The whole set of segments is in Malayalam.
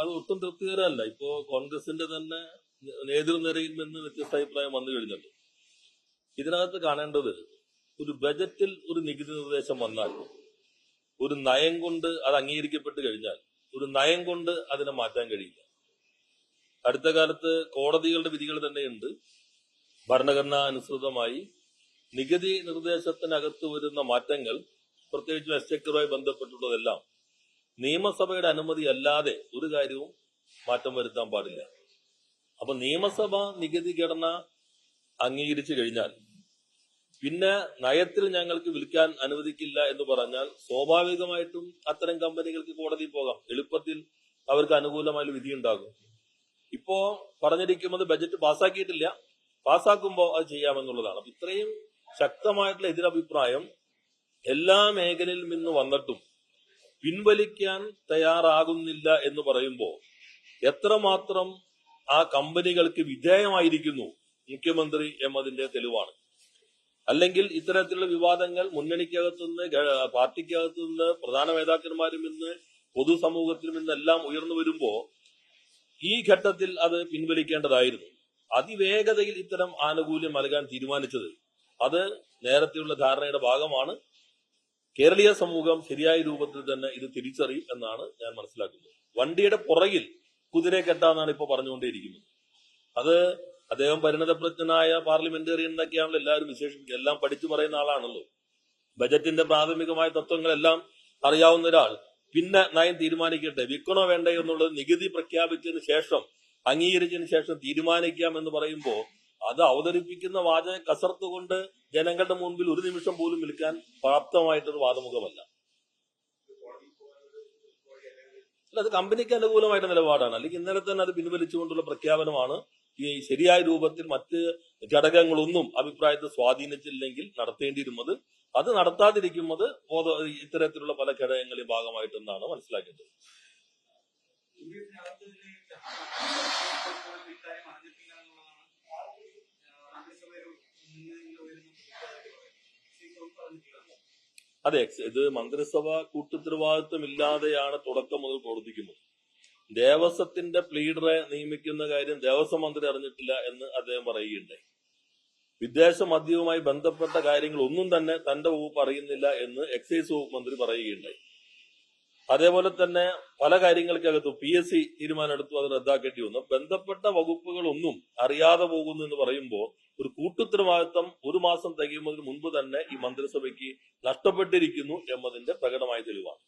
അത് ഒട്ടും തൃപ്തികരമല്ല. ഇപ്പോ കോൺഗ്രസിന്റെ തന്നെ നേതൃനിരയിൽ നിന്ന് വ്യത്യസ്ത അഭിപ്രായം വന്നു കഴിഞ്ഞല്ലോ. ഇതിനകത്ത് കാണേണ്ടത്, ഒരു ബജറ്റിൽ ഒരു നികുതി നിർദ്ദേശം വന്നാൽ, ഒരു നയം കൊണ്ട് അത് അംഗീകരിക്കപ്പെട്ട് കഴിഞ്ഞാൽ, ഒരു നയം കൊണ്ട് അതിനെ മാറ്റാൻ കഴിയില്ല. അടുത്ത കാലത്ത് കോടതികളുടെ വിധികൾ തന്നെയുണ്ട്. ഭരണഘടനാ അനുസൃതമായി നികുതി നിർദ്ദേശത്തിനകത്ത് വരുന്ന മാറ്റങ്ങൾ, പ്രത്യേകിച്ചും എക്സ്ചക്കറുമായി ബന്ധപ്പെട്ടുള്ളതെല്ലാം നിയമസഭയുടെ അനുമതി അല്ലാതെ ഒരു കാര്യവും മാറ്റം വരുത്താൻ പാടില്ല. അപ്പൊ നിയമസഭ നികുതി ഘടന അംഗീകരിച്ചു കഴിഞ്ഞാൽ പിന്നെ നയത്തിൽ ഞങ്ങൾക്ക് വിൽക്കാൻ അനുവദിക്കില്ല എന്ന് പറഞ്ഞാൽ സ്വാഭാവികമായിട്ടും അത്തരം കമ്പനികൾക്ക് കോടതിയിൽ പോകാം. എളുപ്പത്തിൽ അവർക്ക് അനുകൂലമായ വിധി ഉണ്ടാകും. ഇപ്പോ പറഞ്ഞിരിക്കുന്നത് ബജറ്റ് പാസ്സാക്കിയിട്ടില്ല, പാസ്സാക്കുമ്പോൾ അത് ചെയ്യാമെന്നുള്ളതാണ്. അപ്പൊ ഇത്രയും ശക്തമായിട്ടുള്ള എതിരഭിപ്രായം എല്ലാ മേഖലയിൽ നിന്ന് വന്നിട്ടും പിൻവലിക്കാൻ തയ്യാറാകുന്നില്ല എന്ന് പറയുമ്പോൾ എത്രമാത്രം ആ കമ്പനികൾക്ക് വിധേയമായിരിക്കുന്നു മുഖ്യമന്ത്രി എന്നതിന്റെ തെളിവാണ്. അല്ലെങ്കിൽ ഇത്തരത്തിലുള്ള വിവാദങ്ങൾ മുന്നണിക്കകത്തുനിന്ന്, പാർട്ടിക്കകത്തുനിന്ന്, പ്രധാന നേതാക്കന്മാരിൽ നിന്ന്, പൊതുസമൂഹത്തിൽ നിന്നെല്ലാം ഉയർന്നു വരുമ്പോ ഈ ഘട്ടത്തിൽ അത് പിൻവലിക്കേണ്ടതായിരുന്നു. അതിവേഗതയിൽ ഇത്തരം ആനുകൂല്യം നൽകാൻ തീരുമാനിച്ചത് അത് നേരത്തെയുള്ള ധാരണയുടെ ഭാഗമാണ്. കേരളീയ സമൂഹം ശരിയായ രൂപത്തിൽ തന്നെ ഇത് തിരിച്ചറിയും എന്നാണ് ഞാൻ മനസ്സിലാക്കുന്നത്. വണ്ടിയുടെ പുറകിൽ കുതിരയെ കെട്ടാന്നാണ് ഇപ്പൊ പറഞ്ഞുകൊണ്ടേയിരിക്കുന്നത്. അത് അദ്ദേഹം പരിണതപ്രജ്ഞനായ പാർലമെന്റേറിയൻ എന്നൊക്കെയാണല്ലോ എല്ലാവരും വിശേഷിപ്പിക്കുക. എല്ലാം പഠിച്ചു പറയുന്ന ആളാണല്ലോ. ബജറ്റിന്റെ പ്രാഥമികമായ തത്വങ്ങളെല്ലാം അറിയാവുന്ന ഒരാൾ പിന്നെ നയം തീരുമാനിക്കട്ടെ, വിൽക്കണോ വേണ്ടേ എന്നുള്ളത് നികുതി പ്രഖ്യാപിച്ചതിന് ശേഷം, അംഗീകരിച്ചതിന് ശേഷം തീരുമാനിക്കാം എന്ന് പറയുമ്പോൾ അത് അവതരിപ്പിക്കുന്ന വാചക കസർത്ത് കൊണ്ട് ജനങ്ങളുടെ മുൻപിൽ ഒരു നിമിഷം പോലും വിൽക്കാൻ പ്രാപ്തമായിട്ടൊരു വാദമുഖമല്ല. അല്ല, അത് കമ്പനിക്ക് അനുകൂലമായിട്ട് നിലപാടാണ്. അല്ലെങ്കിൽ ഇന്നലെ തന്നെ അത് പിൻവലിച്ചുകൊണ്ടുള്ള പ്രഖ്യാപനമാണ്. ഈ ശരിയായ രൂപത്തിൽ മറ്റ് ഘടകങ്ങളൊന്നും അഭിപ്രായത്തെ സ്വാധീനിച്ചില്ലെങ്കിൽ നടത്തേണ്ടിയിരുന്നത്, അത് നടത്താതിരിക്കുന്നത് ഇത്തരത്തിലുള്ള പല ഘടകങ്ങളുടെ ഭാഗമായിട്ടെന്നാണ് മനസ്സിലാക്കേണ്ടത്. അതെ, ഇത് മന്ത്രിസഭ കൂട്ടുത്തരവാദിത്വം ഇല്ലാതെയാണ് തുടക്കം മുതൽ പ്രവർത്തിക്കുന്നത്. ദേവസ്വത്തിന്റെ പ്ലീഡറെ നിയമിക്കുന്ന കാര്യം ദേവസ്വം മന്ത്രി അറിഞ്ഞിട്ടില്ല എന്ന് അദ്ദേഹം പറയുകയുണ്ടായി. വിദേശ മദ്യവുമായി ബന്ധപ്പെട്ട കാര്യങ്ങൾ ഒന്നും തന്നെ തന്റെ വകുപ്പ് അറിയുന്നില്ല എന്ന് എക്സൈസ് വകുപ്പ് മന്ത്രി പറയുകയുണ്ടായി. അതേപോലെ തന്നെ പല കാര്യങ്ങൾക്കകത്തും PSC തീരുമാനമെടുത്തു, അത് റദ്ദാക്കേണ്ടി വന്നു. ബന്ധപ്പെട്ട വകുപ്പുകളൊന്നും അറിയാതെ പോകുന്നു എന്ന് പറയുമ്പോൾ ഒരു കൂട്ടുത്തരവാദിത്വം ഒരു മാസം തികയുന്നതിന് മുൻപ് തന്നെ ഈ മന്ത്രിസഭയ്ക്ക് നഷ്ടപ്പെട്ടിരിക്കുന്നു എന്നതിന്റെ പ്രകടമായ തെളിവാണ്.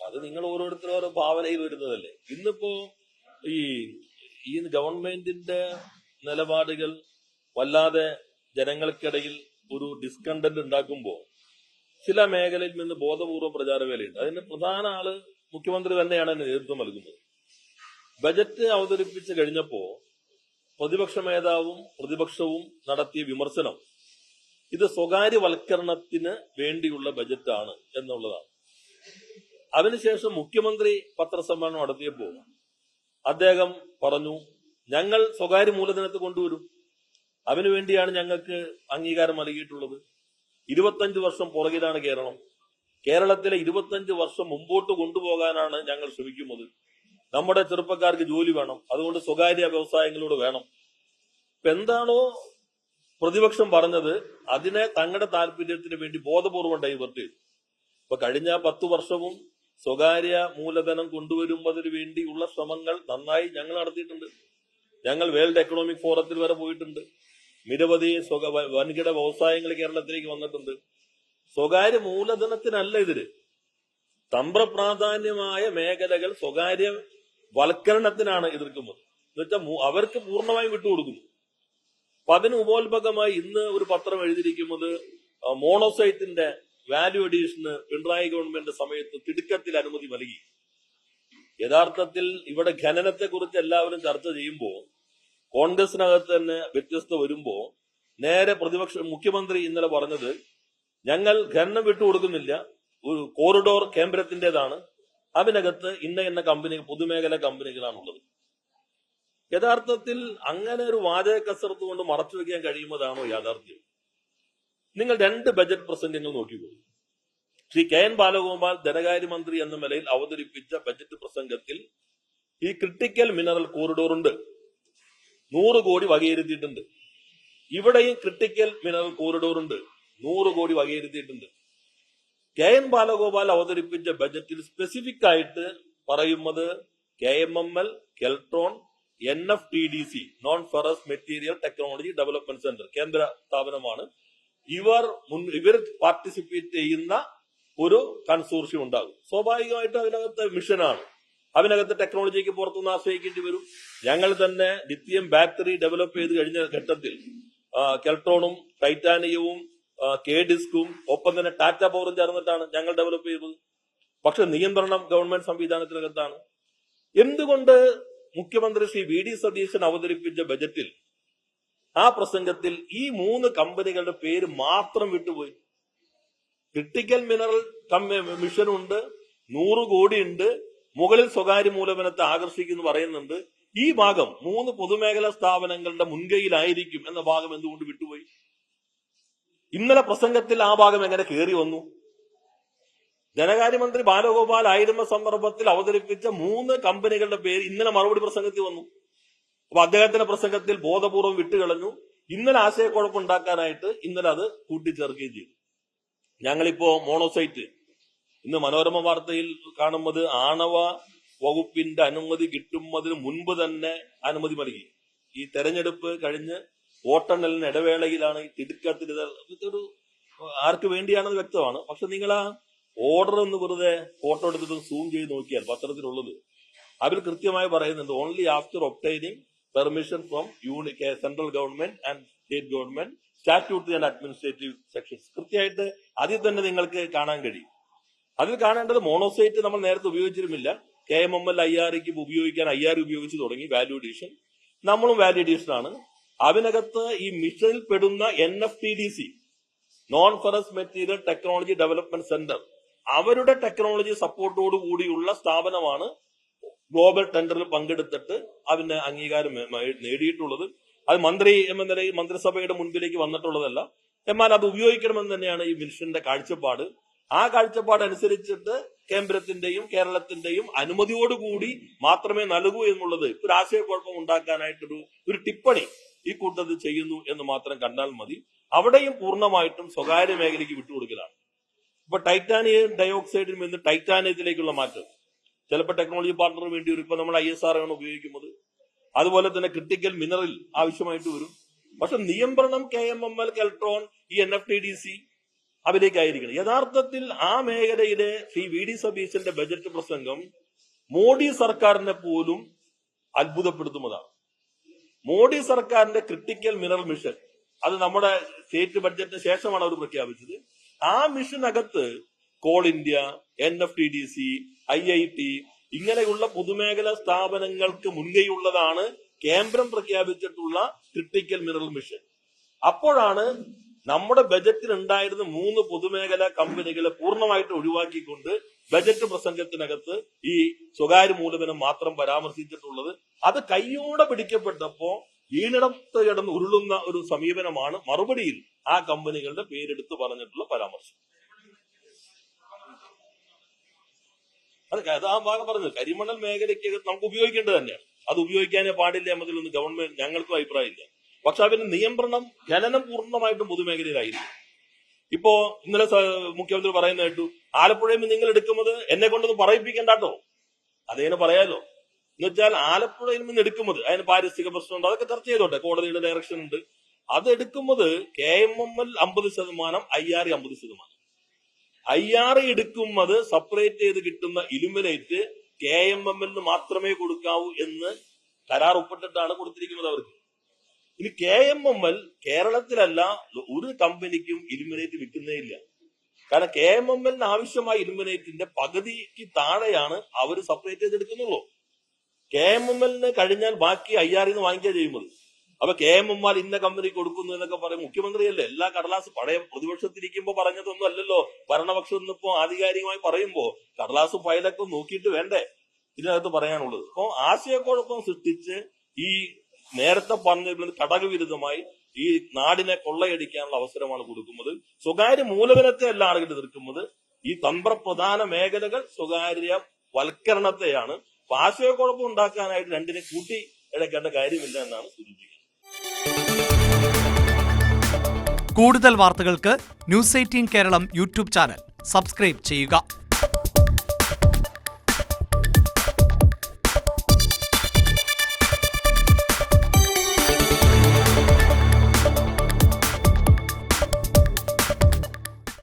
അത് നിങ്ങൾ ഓരോരുത്തരും ഓരോ ഭാവനയിൽ വരുന്നതല്ലേ. ഇന്നിപ്പോ ഈ ഗവൺമെന്റിന്റെ നിലപാടുകൾ വല്ലാതെ ജനങ്ങൾക്കിടയിൽ ഒരു ഡിസ്കണ്ടന്റ് ഉണ്ടാക്കുമ്പോൾ ചില മേഖലയിൽ നിന്ന് ബോധപൂർവ്വം പ്രചാരവേലയുണ്ട്. അതിന് പ്രധാന ആള് മുഖ്യമന്ത്രി തന്നെയാണ് നേതൃത്വം നൽകുന്നത്. ബജറ്റ് അവതരിപ്പിച്ചു കഴിഞ്ഞപ്പോ പ്രതിപക്ഷ നേതാവും പ്രതിപക്ഷവും നടത്തിയ വിമർശനം ഇത് സ്വകാര്യവൽക്കരണത്തിന് വേണ്ടിയുള്ള ബജറ്റാണ് എന്നുള്ളതാണ്. അതിനുശേഷം മുഖ്യമന്ത്രി പത്രസമ്മേളനം നടത്തിയപ്പോൾ അദ്ദേഹം പറഞ്ഞു, ഞങ്ങൾ സ്വകാര്യ മൂലധനത്തെ കൊണ്ടുവരും, അതിനുവേണ്ടിയാണ് ഞങ്ങൾക്ക് അംഗീകാരം നൽകിയിട്ടുള്ളത്. 25 വർഷം പുറകിലാണ് കേരളം. കേരളത്തിലെ 25 വർഷം മുമ്പോട്ട് കൊണ്ടുപോകാനാണ് ഞങ്ങൾ ശ്രമിക്കുന്നത്. നമ്മുടെ ചെറുപ്പക്കാർക്ക് ജോലി വേണം, അതുകൊണ്ട് സ്വകാര്യ വ്യവസായങ്ങളോട് വേണം. ഇപ്പൊ എന്താണോ പ്രതിപക്ഷം പറഞ്ഞത് അതിനെ തങ്ങളുടെ താല്പര്യത്തിന് വേണ്ടി ബോധപൂർവം ഡൈവേർട്ട് ചെയ്തു. ഇപ്പൊ കഴിഞ്ഞ 10 വർഷവും സ്വകാര്യ മൂലധനം കൊണ്ടുവരുന്നതിന് വേണ്ടിയുള്ള ശ്രമങ്ങൾ നന്നായി ഞങ്ങൾ നടത്തിയിട്ടുണ്ട്. ഞങ്ങൾ വേൾഡ് എക്കണോമിക് ഫോറത്തിൽ വരെ പോയിട്ടുണ്ട്. നിരവധി വൻകിട വ്യവസായങ്ങൾ കേരളത്തിലേക്ക് വന്നിട്ടുണ്ട്. സ്വകാര്യ മൂലധനത്തിനല്ല ഇതിന്. തന്ത്രപ്രാധാന്യമായ മേഖലകൾ സ്വകാര്യ വൽക്കരണത്തിനാണ് എതിർക്കുന്നത്. എന്നുവെച്ചാൽ അവർക്ക് പൂർണ്ണമായും വിട്ടുകൊടുക്കുന്നു. അപ്പൊ അതിന് ഉപോത്ഭകമായി ഇന്ന് ഒരു പത്രം എഴുതിയിരിക്കുന്നത് മോണോസൈറ്റിന്റെ വാല്യൂ അഡീഷന് പിണറായി ഗവൺമെന്റ് സമയത്ത് തിടുക്കത്തിൽ അനുമതി നൽകി. യഥാർത്ഥത്തിൽ ഇവിടെ ഖനനത്തെ കുറിച്ച് എല്ലാവരും ചർച്ച ചെയ്യുമ്പോൾ കോൺഗ്രസിനകത്ത് തന്നെ വ്യത്യസ്ത വരുമ്പോ നേരെ മുഖ്യമന്ത്രി ഇന്നലെ പറഞ്ഞത് ഞങ്ങൾ ഖനനം വിട്ടുകൊടുക്കുന്നില്ല, ഒരു കോറിഡോർ കേന്ദ്രത്തിന്റേതാണ്, അതിനകത്ത് ഇന്ന കമ്പനി പൊതുമേഖലാ കമ്പനികളാണുള്ളത്. യഥാർത്ഥത്തിൽ അങ്ങനെ ഒരു വാചക കസർത്ത് കൊണ്ട് മറച്ചു വെക്കാൻ കഴിയുന്നതാണോ യാഥാർത്ഥ്യം? നിങ്ങൾ 2 ബജറ്റ് പ്രസംഗങ്ങൾ നോക്കിക്കോളൂ. ശ്രീ കെ എൻ ബാലഗോപാൽ ധനകാര്യമന്ത്രി എന്ന നിലയിൽ അവതരിപ്പിച്ച ബജറ്റ് പ്രസംഗത്തിൽ ഈ ക്രിട്ടിക്കൽ മിനറൽ കോറിഡോർ ഉണ്ട്, 100 കോടി വകയിരുത്തിയിട്ടുണ്ട്. ഇവിടെയും ക്രിട്ടിക്കൽ മിനറൽ കോറിഡോർ ഉണ്ട്, 100 കോടി വകയിരുത്തിയിട്ടുണ്ട്. കെ എൻ ബാലഗോപാൽ അവതരിപ്പിച്ച ബജറ്റിൽ സ്പെസിഫിക് ആയിട്ട് പറയുന്നത് KMML, Keltron, NFTDC, non ferrous material technology development centre കേന്ദ്ര സ്ഥാപനമാണ്. ഇവർ പാർട്ടിസിപ്പേറ്റ് ചെയ്യുന്ന ഒരു കൺസോർഷ്യം ഉണ്ടാകും. സ്വാഭാവികമായിട്ടും അതിനകത്ത് മിഷനാണ്, അതിനകത്ത് ടെക്നോളജിക്ക് പുറത്തുനിന്ന് ആശ്രയിക്കേണ്ടി വരും. ഞങ്ങൾ തന്നെ ലിഥിയം ബാറ്ററി ഡെവലപ്പ് ചെയ്ത് കഴിഞ്ഞ ഘട്ടത്തിൽ കെൽട്രോണും ടൈറ്റാനിയവും ഡിസ്കും ഒപ്പം തന്നെ ടാറ്റ പവറും ചേർന്നിട്ടാണ് ഞങ്ങൾ ഡെവലപ്പ് ചെയ്തത്. പക്ഷെ നിയന്ത്രണം ഗവൺമെന്റ് സംവിധാനത്തിനകത്താണ്. എന്തുകൊണ്ട് മുഖ്യമന്ത്രി ശ്രീ VD സതീശൻ അവതരിപ്പിച്ച ബജറ്റിൽ ആ പ്രസംഗത്തിൽ ഈ 3 കമ്പനികളുടെ പേര് മാത്രം വിട്ടുപോയി? ക്രിട്ടിക്കൽ മിനറൽ മിഷനുണ്ട്, 100 കോടിയുണ്ട്, മുകളിൽ സ്വകാര്യ മൂലധനത്തെ ആകർഷിക്കുന്നു പറയുന്നുണ്ട്. ഈ ഭാഗം 3 പൊതുമേഖലാ സ്ഥാപനങ്ങളുടെ മുൻകൈയിലായിരിക്കും എന്ന ഭാഗം എന്തുകൊണ്ട് വിട്ടുപോയി? ഇന്നലെ പ്രസംഗത്തിൽ ആ ഭാഗം എങ്ങനെ കയറി വന്നു? ധനകാര്യമന്ത്രി ബാലഗോപാൽ ആയിരുന്ന സന്ദർഭത്തിൽ അവതരിപ്പിച്ച 3 കമ്പനികളുടെ പേര് ഇന്നലെ മറുപടി പ്രസംഗത്തിൽ വന്നു. അപ്പൊ അദ്ദേഹത്തിന്റെ പ്രസംഗത്തിൽ ബോധപൂർവം വിട്ടുകളഞ്ഞു. ഇന്നലെ ആശയക്കുഴപ്പമുണ്ടാക്കാനായിട്ട് ഇന്നലെ അത് കൂട്ടിച്ചേർക്കുകയും ചെയ്തു. ഞങ്ങളിപ്പോ മോണോസൈറ്റ് ഇന്ന് മനോരമ വാർത്തയിൽ കാണുന്നത് ആണവ വകുപ്പിന്റെ അനുമതി കിട്ടുന്നതിന് മുൻപ് തന്നെ അനുമതി നൽകി. ഈ തെരഞ്ഞെടുപ്പ് കഴിഞ്ഞ് വോട്ടെണ്ണലിന് ഇടവേളയിലാണ് ഈ തിടുക്കത്തിൽ. ഇതൊരു ആർക്ക് വേണ്ടിയാണെന്ന് വ്യക്തമാണ്. പക്ഷെ നിങ്ങൾ ആ ഓർഡർ ഒന്ന് വെറുതെ ഫോട്ടോ എടുത്തിട്ട് സൂം ചെയ്ത് നോക്കിയാൽ പത്രത്തിലുള്ളത് അവർ കൃത്യമായി പറയുന്നുണ്ട്, only after obtaining permission from central government and state government statutory and administrative sections. കൃത്യമായിട്ട് അതിൽ തന്നെ നിങ്ങൾക്ക് കാണാൻ കഴിയും. അതിൽ കാണേണ്ടത് മോണോസൈറ്റ് നമ്മൾ നേരത്തെ ഉപയോഗിച്ചിരുന്നില്ല. KMML IRക്ക് ഉപയോഗിക്കാൻ IR ഉപയോഗിച്ച് തുടങ്ങി. വാല്യൂ അഡീഷൻ നമ്മളും വാല്യൂ അഡീഷൻ ആണ്. അതിനകത്ത് ഈ മിഷനിൽ പെടുന്ന NFTDC, non ferrous material technology development centre, അവരുടെ ടെക്നോളജി സപ്പോർട്ടോടു കൂടിയുള്ള സ്ഥാപനമാണ് ഗ്ലോബൽ ടെൻഡറിൽ പങ്കെടുത്തിട്ട് അതിന്റെ അംഗീകാരം നേടിയിട്ടുള്ളത്. അത് മന്ത്രി എന്ന നിലയിൽ മന്ത്രിസഭയുടെ മുൻപിലേക്ക് വന്നിട്ടുള്ളതല്ല. എന്നാൽ അത് ഉപയോഗിക്കണമെന്ന് തന്നെയാണ് ഈ മിഷന്റെ കാഴ്ചപ്പാട്. ആ കാഴ്ചപ്പാട് അനുസരിച്ചിട്ട് കേന്ദ്രത്തിന്റെയും കേരളത്തിന്റെയും അനുമതിയോടുകൂടി മാത്രമേ നൽകൂ എന്നുള്ളത് ഒരു ആശയക്കുഴപ്പം ഉണ്ടാക്കാനായിട്ടൊരു ടിപ്പണി ഈ കൂട്ടത്തിൽ ചെയ്യുന്നു എന്ന് മാത്രം കണ്ടാൽ മതി. അവിടെയും പൂർണ്ണമായിട്ടും സ്വകാര്യ മേഖലയ്ക്ക് വിട്ടുകൊടുക്കലാണ്. ഇപ്പൊ ടൈറ്റാനിയം ഡയോക്സൈഡിൽ നിന്ന് ടൈറ്റാനിയത്തിലേക്കുള്ള മാറ്റം ചിലപ്പോൾ ടെക്നോളജി പാർട്ണറിന് വേണ്ടി വരും. ഇപ്പൊ നമ്മൾ ISR ആണ് ഉപയോഗിക്കുന്നത്. അതുപോലെ തന്നെ ക്രിട്ടിക്കൽ മിനറൽ ആവശ്യമായിട്ട് വരും. പക്ഷെ നിയന്ത്രണം KMML, കെൽട്രോൺ, ഈ NFTDC അതിലേക്കായിരിക്കണം. യഥാർത്ഥത്തിൽ ആ മേഖലയിലെ ശ്രീ VD സതീശന്റെ ബജറ്റ് പ്രസംഗം മോഡി സർക്കാരിനെ പോലും അത്ഭുതപ്പെടുത്തുന്നതാണ്. മോഡി സർക്കാരിന്റെ ക്രിട്ടിക്കൽ മിനറൽ മിഷൻ, അത് നമ്മുടെ സ്റ്റേറ്റ് ബഡ്ജറ്റിന് ശേഷമാണ് അവർ പ്രഖ്യാപിച്ചത്. ആ മിഷനകത്ത് കോൾ ഇന്ത്യ, NFTDC, IIT ഇങ്ങനെയുള്ള പൊതുമേഖലാ സ്ഥാപനങ്ങൾക്ക് മുൻകൈയുള്ളതാണ് കേന്ദ്രം പ്രഖ്യാപിച്ചിട്ടുള്ള ക്രിട്ടിക്കൽ മിനറൽ മിഷൻ. അപ്പോഴാണ് നമ്മുടെ ബജറ്റിൽ ഉണ്ടായിരുന്ന 3 പൊതുമേഖലാ കമ്പനികളെ പൂർണ്ണമായിട്ട് ഒഴിവാക്കിക്കൊണ്ട് ബജറ്റ് പ്രസംഗത്തിനകത്ത് ഈ സ്വകാര്യ മൂലധനം മാത്രം പരാമർശിച്ചിട്ടുള്ളത്. അത് കയ്യോടെ പിടിക്കപ്പെട്ടപ്പോ വീണിടത്ത് കിടന്ന് ഉരുളുന്ന ഒരു സമീപനമാണ് മറുപടിയിൽ ആ കമ്പനികളുടെ പേരെടുത്ത് പറഞ്ഞിട്ടുള്ള പരാമർശം. അത് ആ ഭാഗം പറഞ്ഞത് കരിമണൽ മേഖലയ്ക്ക് നമുക്ക് ഉപയോഗിക്കേണ്ടത് തന്നെയാണ്. അത് ഉപയോഗിക്കാനേ പാടില്ല എന്നതിലൊന്നും ഗവൺമെന്റ് ഞങ്ങൾക്കും അഭിപ്രായമില്ല. പക്ഷെ അതിന്റെ നിയന്ത്രണം ഖനനം പൂർണ്ണമായിട്ടും പൊതുമേഖലയിലായിരിക്കും. ഇപ്പോ ഇന്നലെ മുഖ്യമന്ത്രി പറയുന്ന കേട്ടു, ആലപ്പുഴയിൽ നിന്ന് നിങ്ങൾ എടുക്കുന്നത് എന്നെ കൊണ്ടൊന്നും പറയിപ്പിക്കണ്ടാട്ടോ. അതേനെ പറയാലോ. എന്നുവെച്ചാൽ ആലപ്പുഴയിൽ നിന്ന് എടുക്കുന്നത് അതിന് പാരിസ്ഥിതിക പ്രശ്നമുണ്ട്, അതൊക്കെ ചർച്ച ചെയ്തോട്ടെ, കോടതിയുടെ ഡയറക്ഷൻ ഉണ്ട്. അത് എടുക്കുന്നത് KMML 50%, IR 50%. IR എടുക്കുന്നത് സെപ്പറേറ്റ് ചെയ്ത് കിട്ടുന്ന ഇലുമിനേറ്റ് KMML മാത്രമേ കൊടുക്കാവൂ എന്ന് കരാർ ഒപ്പിട്ടിട്ടാണ് കൊടുത്തിരിക്കുന്നത് അവർക്ക്. ഇനി KMML കേരളത്തിലല്ല ഒരു കമ്പനിക്കും ഇലുമിനേറ്റ് വിൽക്കുന്നേ ഇല്ല. കാരണം KMML ആവശ്യമായ ഇലുമിനേറ്റിന്റെ പകുതിക്ക് താഴെയാണ് അവർ സെപ്പറേറ്റ് ചെയ്തെടുക്കുന്നുള്ളൂ. KMML കഴിഞ്ഞാൽ ബാക്കി IR വാങ്ങിക്കുക ചെയ്യുന്നത്. അപ്പൊ KMML ഇന്ന കമ്പനിക്ക് കൊടുക്കുന്നു എന്നൊക്കെ പറയും. മുഖ്യമന്ത്രിയല്ലേ എല്ലാ കടലാസ് പഴയ പ്രതിപക്ഷത്തിരിക്കുമ്പോ പറഞ്ഞതൊന്നും അല്ലല്ലോ ഭരണപക്ഷം ഇന്നിപ്പോ ആധികാരികമായി പറയുമ്പോ കടലാസും ഫയലൊക്കെ നോക്കിയിട്ട് വേണ്ടേ ഇതിനകത്ത് പറയാനുള്ളത്. അപ്പൊ ആശയക്കുഴപ്പം സൃഷ്ടിച്ച് ഈ നേരത്തെ പറഞ്ഞ ഘടകവിരുദ്ധമായി ഈ നാടിനെ കൊള്ളയടിക്കാനുള്ള അവസരമാണ് കൊടുക്കുന്നത്. സ്വകാര്യ മൂലധനത്തെ അല്ല ആളുകൾ എതിർക്കുന്നത്, ഈ തന്ത്രപ്രധാന മേഖലകൾ സ്വകാര്യവൽക്കരണത്തെയാണ്. ആശയക്കുഴപ്പം ഉണ്ടാക്കാനായിട്ട് രണ്ടിനെ കൂട്ടി ഇഴക്കേണ്ട കാര്യമില്ല എന്നാണ് സൂചിപ്പിക്കുന്നത്. കൂടുതൽ വാർത്തകൾക്ക് news 18 Keralam YouTube channel subscribe ചെയ്യുക.